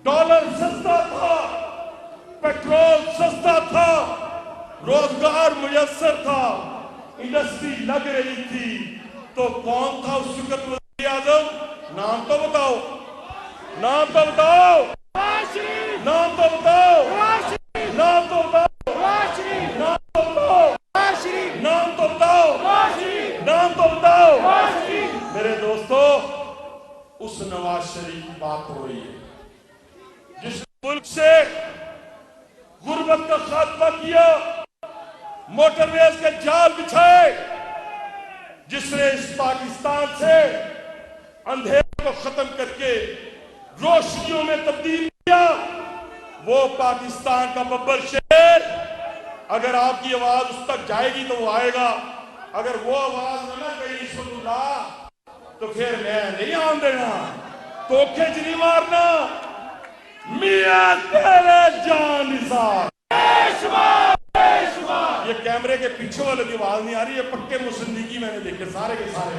Dollar सस्ता था, petrol सस्ता था, रोजगार मुयस्सर था, इंडस्ट्री लग रही थी। तो कौन था उस वक्त वज़ीर आज़म? नाम तो बताओ, नाम तो बताओ, नाम तो बताओ, नाम तो बताओ, नाम तो बताओ, नाम तो बताओ, नाम तो बताओ। मेरे दोस्तों, उस नवाज शरीफ की बात हो रही है जिस मुल्क से गुर्बत का खात्मा किया, मोटरवेज के जाल बिछाए, जिसने इस पाकिस्तान से अंधेरे को खत्म करके रोशनियों में तब्दील किया, वो पाकिस्तान का बब्बर शेर। अगर आपकी आवाज उस तक जाएगी तो वो आएगा, अगर वो आवाज न गई सुनला तो फिर मैं नहीं आन देना, धोखे च नहीं मारना। मियां तेरे जान निसार। ये कैमरे के पीछे वाले की आवाज नहीं आ रही है, पक्के मुसन्निकी मैंने देखे सारे के सारे।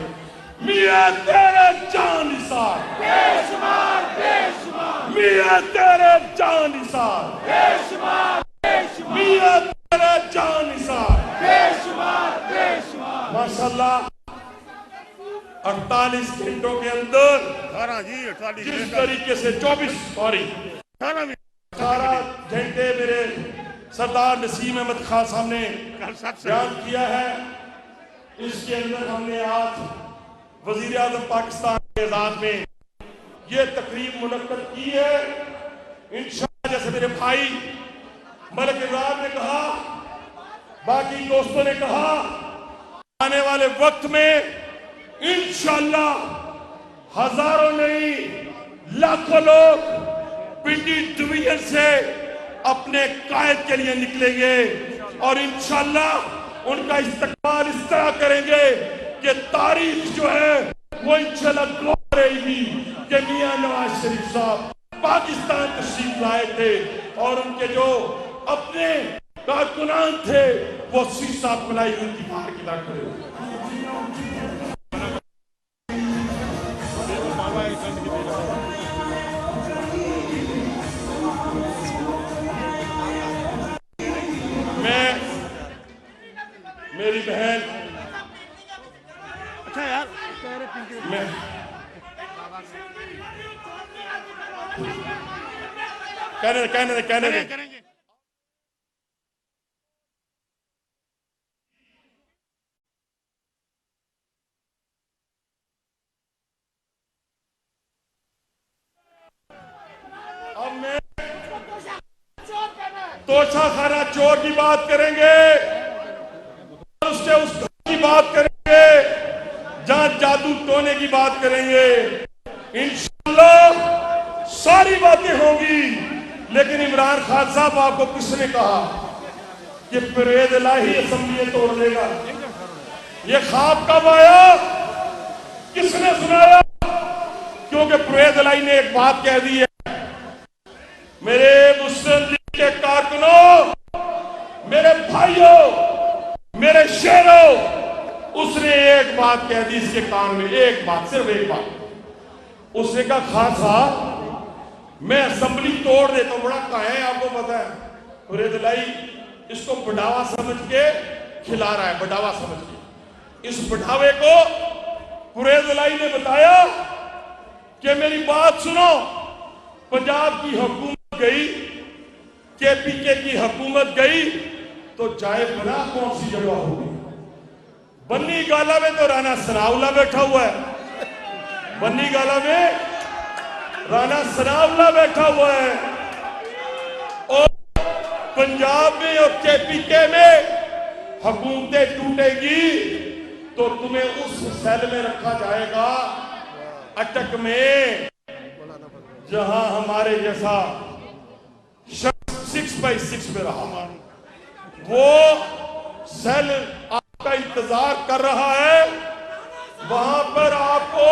मियां तेरे जान निसार, मियां तेरे जान निसार, मियां तेरे जान निसार। माशाल्लाह 48 घंटों के अंदर जिस तरीके से 18 घंटे मेरे सरदार नसीम अहमद खान साहब ने बयान किया है, इसके अंदर हमने आज वजीर आज़म पाकिस्तान के एजाज में ये तकरीब मुनक्कद की है। इंशाअल्लाह जैसे मेरे भाई मलिक इमरान ने कहा, बाकी दोस्तों ने कहा, आने वाले वक्त में इंशाअल्लाह हजारों नहीं लाखों लोग पिंडी डिवीजन से अपने कायद के लिए निकलेंगे और इंशाअल्लाह उनका इस्तकबाल इस तरह करेंगे कि तारीख जो है वो इंशाअल्लाह गवाह रहेगी कि मियां नवाज शरीफ साहब पाकिस्तान तशरीफ लाए थे और उनके जो अपने कारकुनान थे वो शीशा पिलाई हुई दीवार की तरह खड़े हुए। मेरी बहन, अच्छा यार, मैं कहने करेंगे। अब मैं तोशा खाना चोर की बात करेंगे, उससे उस घर की बात करेंगे जहां जादू टोने की बात करेंगे। इंशाअल्लाह सारी बातें होंगी। लेकिन इमरान खान साहब, आपको किसने कहा कि परेद इलाही असेंबली तोड़ देगा? ये ख्वाब कब आया, किसने सुनाया? क्योंकि परेद इलाही ने एक बात कह दी है, मेरे मुस्लिम लीग के कारकुनों, मेरे भाइयों, मेरे शेरों, उसने एक बात कह दी इसके कान में, एक बात, सिर्फ एक बात। उसने कहा, खान साहब मैं असेंबली तोड़ देता हूं। बड़ा कहा है, आपको पता है, फरीदलाई इसको बढ़ावा समझ के खिला रहा है, बढ़ावा समझ के। इस बढ़ावे को फरीदलाई ने बताया कि मेरी बात सुनो, पंजाब की हुकूमत गई, केपीके की हुकूमत गई तो जाए बना कौन सी जगह होगी? बन्नी गाला में तो राणा सनाउल्लाह बैठा हुआ है, बन्नी गाला में राणा सनाउल्लाह बैठा हुआ है, और पंजाब में और केपीके में हुकूमतें टूटेगी तो तुम्हें उस सेल में रखा जाएगा, अटक में, जहां हमारे जैसा 6x6 में रहा। वो सेल आपका इंतजार कर रहा है, वहां पर आपको,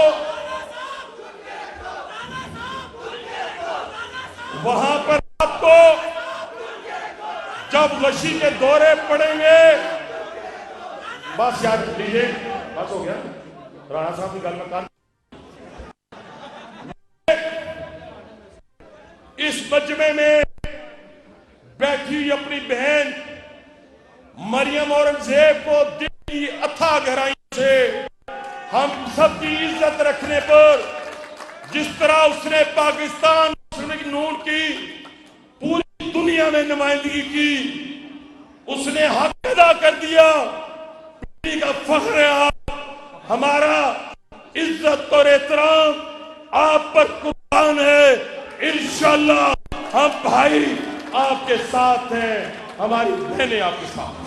वहां पर आपको जब वशी के दौरे पड़ेंगे, बस याद लीजिए, बस हो गया, राणा साहब की गल में इस मजमे में बैठी अपनी बहन मरियम औरंगजेब को दिल की अथाह गहराइयों से हम सबकी इज्जत रखने पर जिस तरह उसने पाकिस्तान मुस्लिम नून की पूरी दुनिया में नुमाइंदगी की, उसने हक अदा कर दिया। पीढ़ी का फख्र है आप, हमारा इज्जत और एहतराम आप पर कुर्बान है। इंशाअल्लाह हम भाई आपके साथ हैं, हमारी बहनें आपके साथ।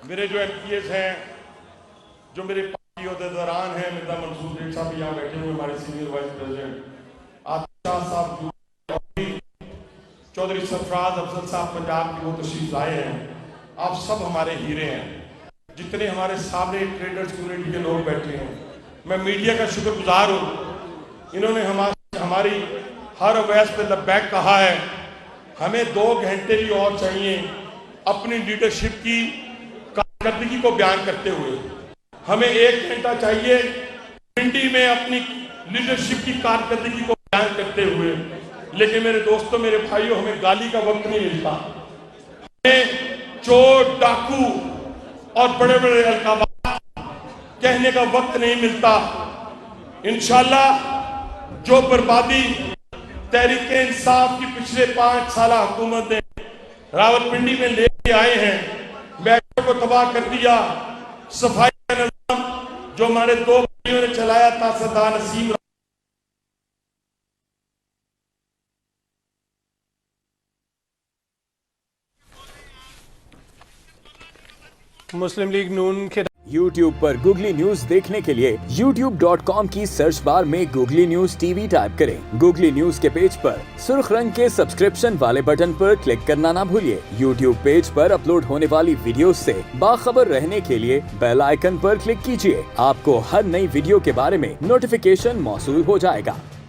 मेरे जो एमपीएस हैं, जो मेरे पार्टी अहदेदारान हैं, मिर्जा मंसूर शेख साहब यहाँ बैठे हुए, हमारे सीनियर वाइस प्रेसिडेंट आतिफ साहब, चौधरी सरफराज अफजल साहब पंजाब की वो तशरीफ लाए हैं। आप सब हमारे हीरे हैं। जितने हमारे सामने ट्रेडर्स कम्युनिटी के लोग बैठे हैं, मैं मीडिया का शुक्रगुजार हूँ। इन्होंने हमारी हर अवैस पे लब्बैक कहा है। हमें 2 घंटे भी और चाहिए अपनी लीडरशिप की कारकर्दगी को बयान करते हुए। हमें 1 घंटा चाहिए पिंडी में अपनी लीडरशिप की कारकर्दगी को बयान करते हुए। लेकिन मेरे दोस्तों, मेरे भाइयों, हमें गाली का वक्त नहीं मिलता। हमें चोर, डाकू और बड़े बड़े अलकाबात कहने का वक्त नहीं मिलता। इंशाअल्लाह जो बर्बादी तहरीके इंसाफ की पिछले 5 साल हुकूमत ने रावलपिंडी में लेके आए हैं, मैट्रो को तबाह कर दिया, सफाई का निजाम जो हमारे 2 भाइयों ने चलाया था, सरदार नसीम मुस्लिम लीग नून के YouTube पर गूगली न्यूज देखने के लिए youtube.com की सर्च बार में गूगली न्यूज टीवी टाइप करें। गूगली न्यूज के पेज पर सुर्ख रंग के सब्सक्रिप्शन वाले बटन पर क्लिक करना ना भूलिए। YouTube पेज पर अपलोड होने वाली वीडियोस से बाखबर रहने के लिए बेल आइकन पर क्लिक कीजिए। आपको हर नई वीडियो के बारे में नोटिफिकेशन मौसूल हो जाएगा।